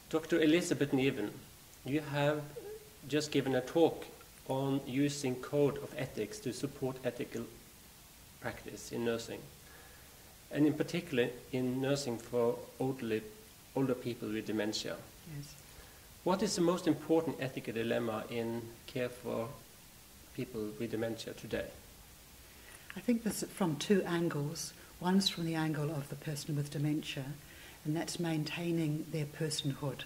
Dr. Elizabeth Niven, you have just given a talk on using code of ethics to support ethical practice in nursing, and in particular in nursing for older people with dementia. Yes. What is the most important ethical dilemma in care for people with dementia today? I think this is from two angles. One's from the angle of the person with dementia, and that's maintaining their personhood.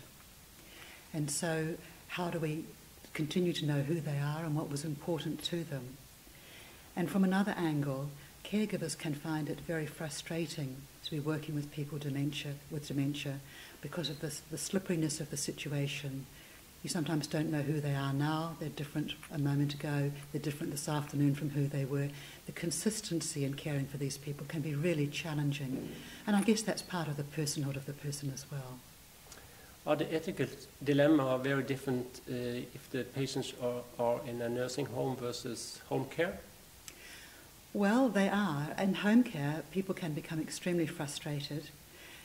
And so how do we continue to know who they are and what was important to them? And from another angle, caregivers can find it very frustrating to be working with people with dementia because of the slipperiness of the situation. You sometimes don't know who they are now. They're different a moment ago. They're different this afternoon from who they were. The consistency in caring for these people can be really challenging. And I guess that's part of the personhood of the person as well. Are the ethical dilemma very different if the patients are in a nursing home versus home care? Well, they are. In home care, people can become extremely frustrated.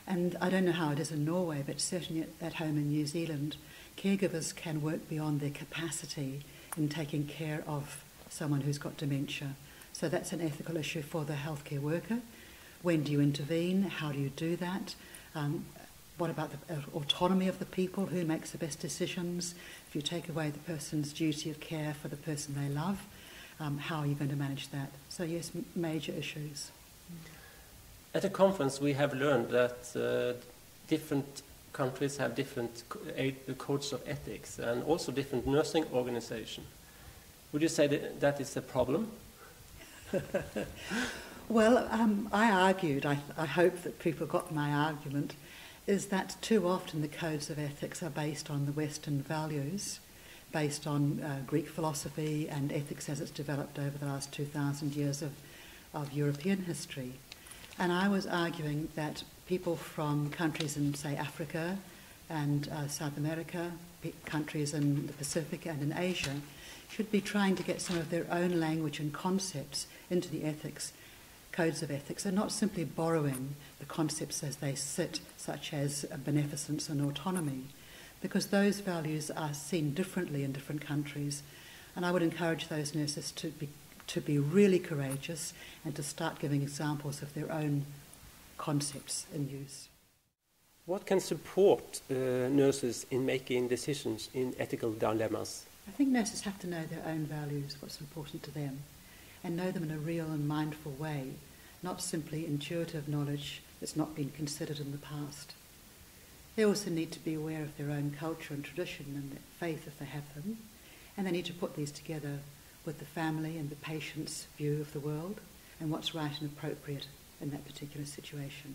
And I don't know how it is in Norway, but certainly at home in New Zealand, caregivers can work beyond their capacity in taking care of someone who's got dementia. So that's an ethical issue for the healthcare worker. When do you intervene? How do you do that? What about the autonomy of the people? Who makes the best decisions? If you take away the person's duty of care for the person they love, how are you going to manage that? So yes, major issues. At the conference we have learned that different countries have different codes of ethics and also different nursing organizations. Would you say that is a problem? Well, I argued, I hope that people got my argument, is that too often the codes of ethics are based on the Western values, based on Greek philosophy and ethics as it's developed over the last 2,000 years of European history. And I was arguing that people from countries in, say, Africa and South America, countries in the Pacific and in Asia, should be trying to get some of their own language and concepts into the ethics, codes of ethics, and not simply borrowing the concepts as they sit, such as beneficence and autonomy, because those values are seen differently in different countries. And I would encourage those nurses to be really courageous and to start giving examples of their own concepts in use. What can support nurses in making decisions in ethical dilemmas? I think nurses have to know their own values, what's important to them, and know them in a real and mindful way, not simply intuitive knowledge that's not been considered in the past. They also need to be aware of their own culture and tradition and their faith if they have them, and they need to put these together with the family and the patient's view of the world and what's right and appropriate in that particular situation.